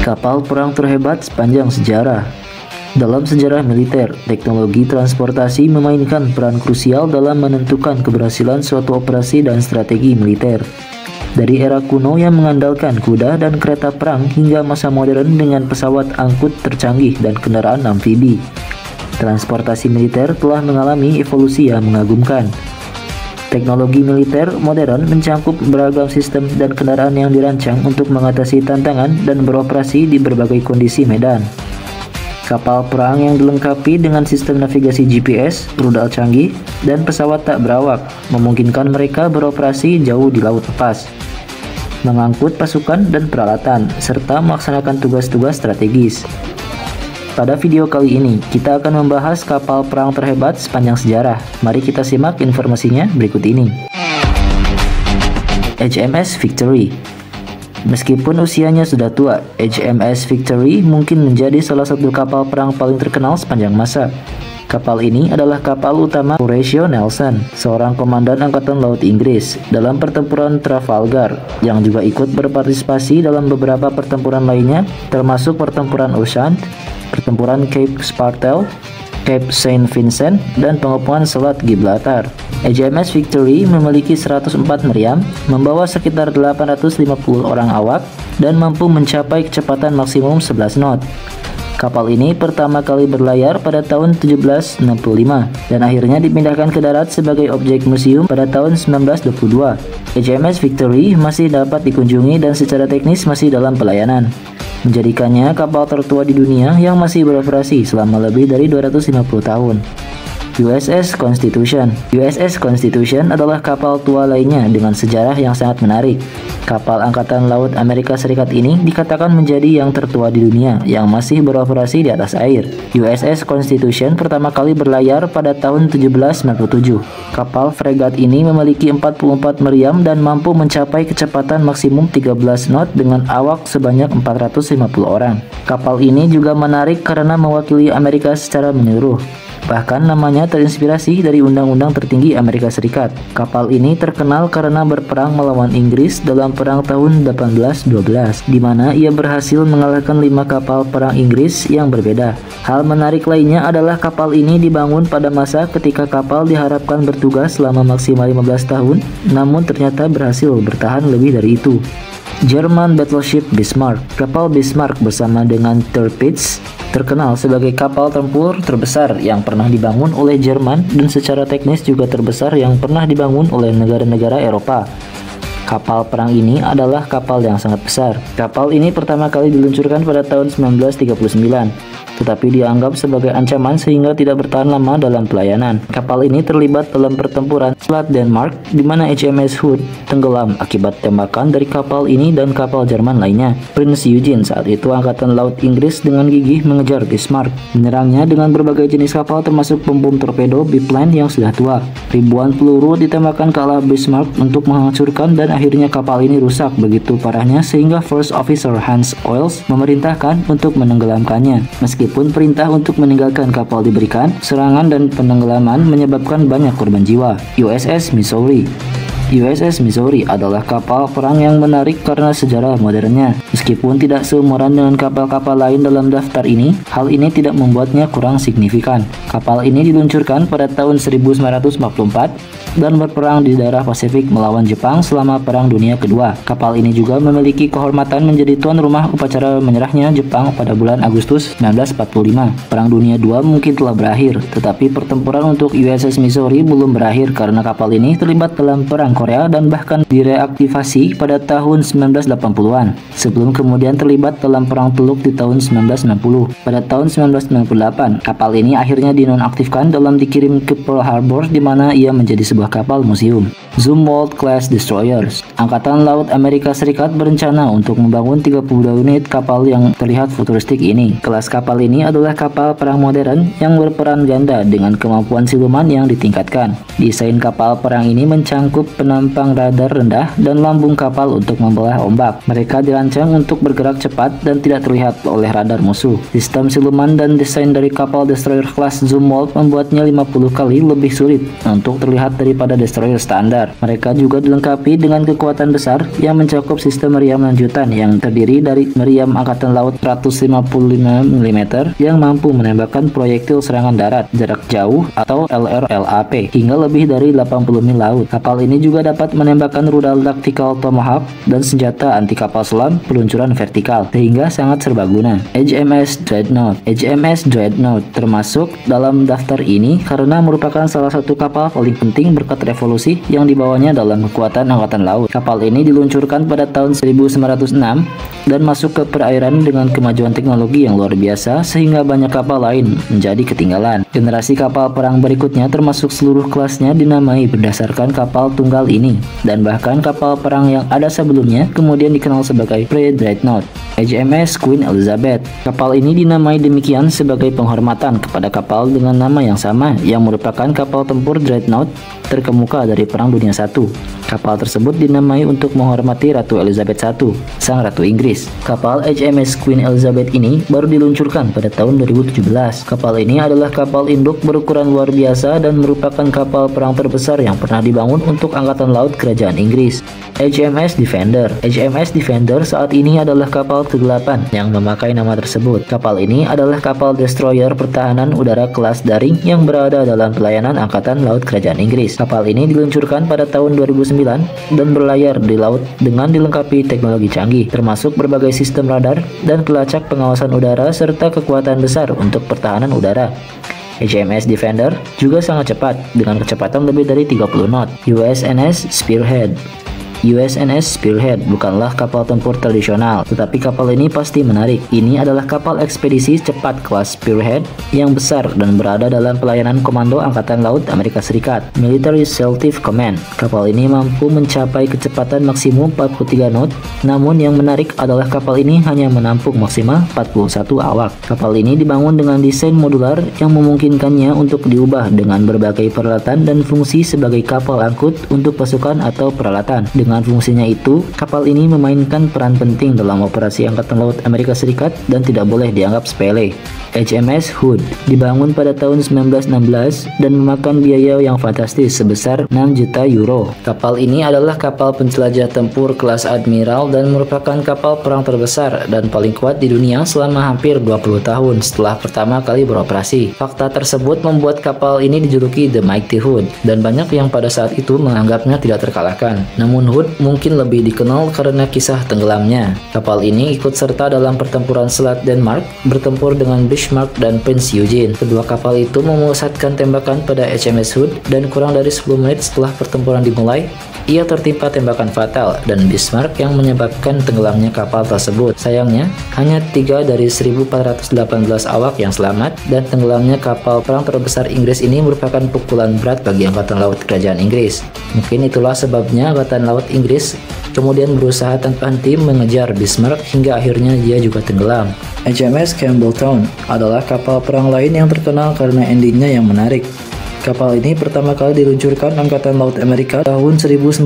Kapal perang terhebat sepanjang sejarah. Dalam sejarah militer, teknologi transportasi memainkan peran krusial dalam menentukan keberhasilan suatu operasi dan strategi militer. Dari era kuno yang mengandalkan kuda dan kereta perang hingga masa modern dengan pesawat angkut tercanggih dan kendaraan amfibi, transportasi militer telah mengalami evolusi yang mengagumkan. Teknologi militer modern mencakup beragam sistem dan kendaraan yang dirancang untuk mengatasi tantangan dan beroperasi di berbagai kondisi medan. Kapal perang yang dilengkapi dengan sistem navigasi GPS, rudal canggih, dan pesawat tak berawak memungkinkan mereka beroperasi jauh di laut lepas, mengangkut pasukan dan peralatan, serta melaksanakan tugas-tugas strategis. Pada video kali ini, kita akan membahas kapal perang terhebat sepanjang sejarah. Mari kita simak informasinya berikut ini. HMS Victory. Meskipun usianya sudah tua, HMS Victory mungkin menjadi salah satu kapal perang paling terkenal sepanjang masa. Kapal ini adalah kapal utama Horatio Nelson, seorang komandan Angkatan Laut Inggris, dalam pertempuran Trafalgar, yang juga ikut berpartisipasi dalam beberapa pertempuran lainnya, termasuk pertempuran Ushant, pertempuran Cape Spartel, Cape Saint Vincent, dan pengepungan Selat Gibraltar. HMS Victory memiliki 104 meriam, membawa sekitar 850 orang awak, dan mampu mencapai kecepatan maksimum 11 knot. Kapal ini pertama kali berlayar pada tahun 1765 dan akhirnya dipindahkan ke darat sebagai objek museum pada tahun 1922. HMS Victory masih dapat dikunjungi dan secara teknis masih dalam pelayanan, menjadikannya kapal tertua di dunia yang masih beroperasi selama lebih dari 250 tahun. USS Constitution. USS Constitution adalah kapal tua lainnya dengan sejarah yang sangat menarik. Kapal Angkatan Laut Amerika Serikat ini dikatakan menjadi yang tertua di dunia yang masih beroperasi di atas air. USS Constitution pertama kali berlayar pada tahun 1797. Kapal fregat ini memiliki 44 meriam dan mampu mencapai kecepatan maksimum 13 knot dengan awak sebanyak 450 orang. Kapal ini juga menarik karena mewakili Amerika secara menyeluruh. Bahkan namanya terinspirasi dari undang-undang tertinggi Amerika Serikat. Kapal ini terkenal karena berperang melawan Inggris dalam perang tahun 1812, di mana ia berhasil mengalahkan 5 kapal perang Inggris yang berbeda. Hal menarik lainnya adalah kapal ini dibangun pada masa ketika kapal diharapkan bertugas selama maksimal 15 tahun, namun ternyata berhasil bertahan lebih dari itu. German Battleship Bismarck. Kapal Bismarck bersama dengan Tirpitz terkenal sebagai kapal tempur terbesar yang pernah dibangun oleh Jerman dan secara teknis juga terbesar yang pernah dibangun oleh negara-negara Eropa. Kapal perang ini adalah kapal yang sangat besar. Kapal ini pertama kali diluncurkan pada tahun 1939, tetapi dianggap sebagai ancaman sehingga tidak bertahan lama dalam pelayanan. Kapal ini terlibat dalam pertempuran Selat Denmark, di mana HMS Hood tenggelam akibat tembakan dari kapal ini dan kapal Jerman lainnya. Prince Eugene saat itu Angkatan Laut Inggris dengan gigih mengejar Bismarck, menyerangnya dengan berbagai jenis kapal termasuk bom torpedo biplane yang sudah tua. Ribuan peluru ditembakkan ke arah Bismarck untuk menghancurkan dan akhirnya kapal ini rusak begitu parahnya sehingga First Officer Hans Oels memerintahkan untuk menenggelamkannya. Meskipun perintah untuk meninggalkan kapal diberikan, serangan dan penenggelaman menyebabkan banyak korban jiwa. USS Missouri. USS Missouri adalah kapal perang yang menarik karena sejarah modernnya. Meskipun tidak seumuran dengan kapal-kapal lain dalam daftar ini, hal ini tidak membuatnya kurang signifikan. Kapal ini diluncurkan pada tahun 1944 dan berperang di daerah Pasifik melawan Jepang selama Perang Dunia Kedua. Kapal ini juga memiliki kehormatan menjadi tuan rumah upacara menyerahnya Jepang pada bulan Agustus 1945. Perang Dunia II mungkin telah berakhir, tetapi pertempuran untuk USS Missouri belum berakhir karena kapal ini terlibat dalam Perang Korea dan bahkan direaktivasi pada tahun 1980-an, sebelum kemudian terlibat dalam Perang Teluk di tahun 1990. Pada tahun 1998, kapal ini akhirnya dinonaktifkan dalam dikirim ke Pearl Harbor di mana ia menjadi sebuah kapal museum. Zumwalt Class Destroyers. Angkatan Laut Amerika Serikat berencana untuk membangun 32 unit kapal yang terlihat futuristik ini. Kelas kapal ini adalah kapal perang modern yang berperan ganda dengan kemampuan siluman yang ditingkatkan. Desain kapal perang ini mencangkup penampang radar rendah dan lambung kapal untuk membelah ombak. Mereka dirancang untuk bergerak cepat dan tidak terlihat oleh radar musuh. Sistem siluman dan desain dari kapal destroyer kelas Zumwalt membuatnya 50 kali lebih sulit untuk terlihat daripada destroyer standar. radar. Mereka juga dilengkapi dengan kekuatan besar yang mencakup sistem meriam lanjutan yang terdiri dari meriam Angkatan Laut 155 mm yang mampu menembakkan proyektil serangan darat jarak jauh atau LRLAP hingga lebih dari 80 mil laut. Kapal ini juga dapat menembakkan rudal taktikal Tomahawk dan senjata anti kapal selam peluncuran vertikal sehingga sangat serbaguna. HMS Dreadnought. HMS Dreadnought termasuk dalam daftar ini karena merupakan salah satu kapal paling penting berkat revolusi yang dibawanya dalam kekuatan angkatan laut. Kapal ini diluncurkan pada tahun 1906 dan masuk ke perairan dengan kemajuan teknologi yang luar biasa sehingga banyak kapal lain menjadi ketinggalan. Generasi kapal perang berikutnya termasuk seluruh kelasnya dinamai berdasarkan kapal tunggal ini, dan bahkan kapal perang yang ada sebelumnya kemudian dikenal sebagai pre-dreadnought. HMS Queen Elizabeth. Kapal ini dinamai demikian sebagai penghormatan kepada kapal dengan nama yang sama yang merupakan kapal tempur dreadnought terkemuka dari Perang Dunia I. Kapal tersebut dinamai untuk menghormati Ratu Elizabeth I, sang Ratu Inggris. Kapal HMS Queen Elizabeth ini baru diluncurkan pada tahun 2017. Kapal ini adalah kapal induk berukuran luar biasa dan merupakan kapal perang terbesar yang pernah dibangun untuk Angkatan Laut Kerajaan Inggris. HMS Defender. HMS Defender saat ini adalah kapal ke-8 yang memakai nama tersebut. Kapal ini adalah kapal destroyer pertahanan udara kelas daring yang berada dalam pelayanan Angkatan Laut Kerajaan Inggris. Kapal ini diluncurkan pada tahun 2009 dan berlayar di laut dengan dilengkapi teknologi canggih, termasuk berbagai sistem radar dan pelacak pengawasan udara serta kekuatan besar untuk pertahanan udara. HMS Defender juga sangat cepat dengan kecepatan lebih dari 30 knot. USNS Spearhead. USNS Spearhead bukanlah kapal tempur tradisional, tetapi kapal ini pasti menarik. Ini adalah kapal ekspedisi cepat kelas Spearhead yang besar dan berada dalam pelayanan Komando Angkatan Laut Amerika Serikat, Military Selective Command. Kapal ini mampu mencapai kecepatan maksimum 43 knot, namun yang menarik adalah kapal ini hanya menampung maksimal 41 awak. Kapal ini dibangun dengan desain modular yang memungkinkannya untuk diubah dengan berbagai peralatan dan fungsi sebagai kapal angkut untuk pasukan atau peralatan. Dengan fungsinya itu, kapal ini memainkan peran penting dalam operasi Angkatan Laut Amerika Serikat dan tidak boleh dianggap sepele. HMS Hood dibangun pada tahun 1916 dan memakan biaya yang fantastis sebesar 6 juta euro. Kapal ini adalah kapal penjelajah tempur kelas Admiral dan merupakan kapal perang terbesar dan paling kuat di dunia selama hampir 20 tahun setelah pertama kali beroperasi. Fakta tersebut membuat kapal ini dijuluki The Mighty Hood dan banyak yang pada saat itu menganggapnya tidak terkalahkan. Namun Hood mungkin lebih dikenal karena kisah tenggelamnya. Kapal ini ikut serta dalam pertempuran Selat Denmark, bertempur dengan Bismarck dan Prince Eugene. Kedua kapal itu memusatkan tembakan pada HMS Hood dan kurang dari 10 menit setelah pertempuran dimulai, ia tertimpa tembakan fatal dan Bismarck yang menyebabkan tenggelamnya kapal tersebut. Sayangnya, hanya 3 dari 1.418 awak yang selamat dan tenggelamnya kapal perang terbesar Inggris ini merupakan pukulan berat bagi Angkatan Laut Kerajaan Inggris. Mungkin itulah sebabnya Angkatan Laut Inggris kemudian berusaha tanpa henti mengejar Bismarck hingga akhirnya dia juga tenggelam. HMS Campbelltown adalah kapal perang lain yang terkenal karena endingnya yang menarik. Kapal ini pertama kali diluncurkan Angkatan Laut Amerika tahun 1919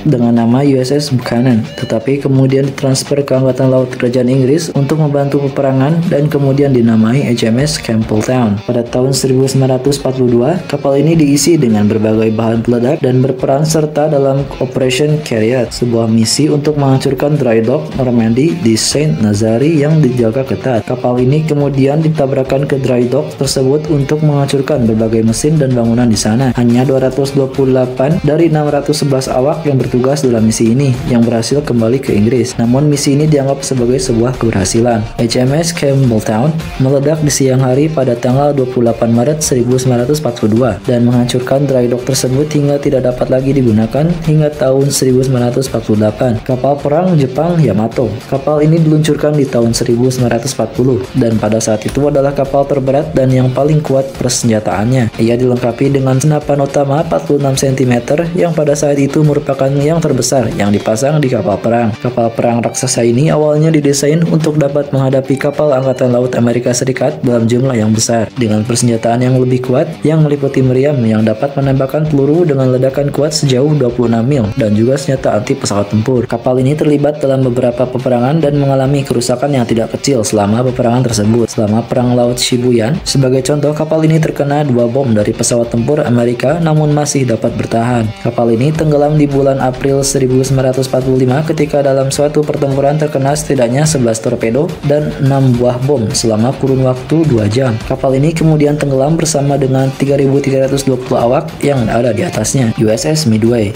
dengan nama USS Buchanan, tetapi kemudian ditransfer ke Angkatan Laut Kerajaan Inggris untuk membantu peperangan dan kemudian dinamai HMS Campbelltown. Pada tahun 1942, kapal ini diisi dengan berbagai bahan peledak dan berperan serta dalam Operation Carriot, sebuah misi untuk menghancurkan dry dock Normandy di Saint Nazari yang dijaga ketat. Kapal ini kemudian ditabrakkan ke dry dock tersebut untuk menghancurkan berbagai mesin dan bangunan di sana. Hanya 228 dari 611 awak yang bertugas dalam misi ini yang berhasil kembali ke Inggris. Namun misi ini dianggap sebagai sebuah keberhasilan. HMS Campbelltown meledak di siang hari pada tanggal 28 Maret 1942 dan menghancurkan dry dock tersebut hingga tidak dapat lagi digunakan hingga tahun 1948. Kapal perang Jepang Yamato. Kapal ini diluncurkan di tahun 1940 dan pada saat itu adalah kapal terberat dan yang paling kuat persenjataannya. Ia dilengkapi dengan senapan utama 46 cm yang pada saat itu merupakan yang terbesar yang dipasang di kapal perang. Kapal perang raksasa ini awalnya didesain untuk dapat menghadapi kapal Angkatan Laut Amerika Serikat dalam jumlah yang besar, dengan persenjataan yang lebih kuat yang meliputi meriam yang dapat menembakkan peluru dengan ledakan kuat sejauh 26 mil dan juga senjata anti pesawat tempur. Kapal ini terlibat dalam beberapa peperangan dan mengalami kerusakan yang tidak kecil selama peperangan tersebut. Selama Perang Laut Shibuyan, sebagai contoh, kapal ini terkena 2 bom dari pesawat tempur Amerika namun masih dapat bertahan. Kapal ini tenggelam di bulan April 1945 ketika dalam suatu pertempuran terkena setidaknya 11 torpedo dan 6 buah bom selama kurun waktu 2 jam. Kapal ini kemudian tenggelam bersama dengan 3.320 awak yang ada di atasnya. USS Midway.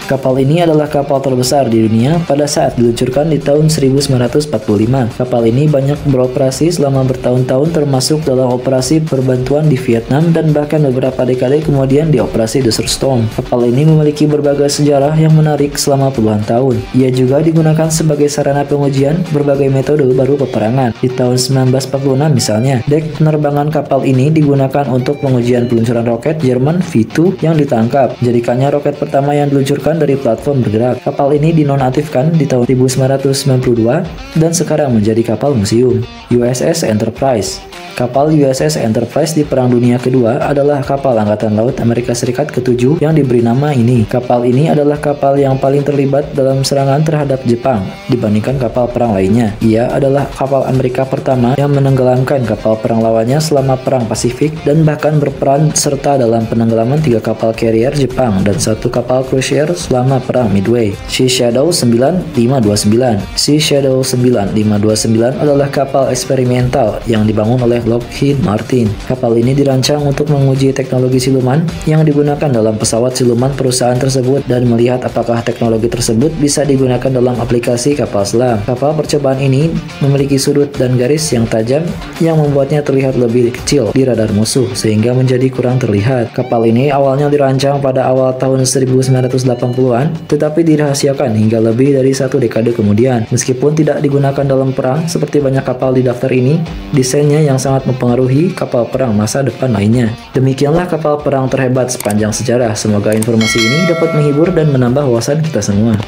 Kapal ini adalah kapal terbesar di dunia pada saat diluncurkan di tahun 1945. Kapal ini banyak beroperasi selama bertahun-tahun, termasuk dalam operasi perbantuan di Vietnam dan bahkan beberapa dekade kemudian di operasi Desert Storm. Kapal ini memiliki berbagai sejarah yang menarik selama puluhan tahun. Ia juga digunakan sebagai sarana pengujian berbagai metode baru peperangan. Di tahun 1946 misalnya, dek penerbangan kapal ini digunakan untuk pengujian peluncuran roket Jerman V2 yang ditangkap. Jadikannya roket pertama yang diluncurkan dari platform bergerak. Kapal ini dinonaktifkan di tahun 1992 dan sekarang menjadi kapal museum. USS Enterprise. Kapal USS Enterprise di Perang Dunia Kedua adalah kapal Angkatan Laut Amerika Serikat ke-7 yang diberi nama ini. Kapal ini adalah kapal yang paling terlibat dalam serangan terhadap Jepang dibandingkan kapal perang lainnya. Ia adalah kapal Amerika pertama yang menenggelamkan kapal perang lawannya selama Perang Pasifik dan bahkan berperan serta dalam penenggelaman 3 kapal carrier Jepang dan 1 kapal cruiser selama Perang Midway. Sea Shadow 9529. Sea Shadow 9529 adalah kapal eksperimental yang dibangun oleh Lockheed Martin. Kapal ini dirancang untuk menguji teknologi siluman yang digunakan dalam pesawat siluman perusahaan tersebut dan melihat apakah teknologi tersebut bisa digunakan dalam aplikasi kapal selam. Kapal percobaan ini memiliki sudut dan garis yang tajam yang membuatnya terlihat lebih kecil di radar musuh sehingga menjadi kurang terlihat. Kapal ini awalnya dirancang pada awal tahun 1980-an tetapi dirahasiakan hingga lebih dari 1 dekade kemudian. Meskipun tidak digunakan dalam perang seperti banyak kapal di daftar ini, desainnya yang sangat mempengaruhi kapal perang masa depan lainnya. Demikianlah kapal perang terhebat sepanjang sejarah. Semoga informasi ini dapat menghibur dan menambah wawasan kita semua.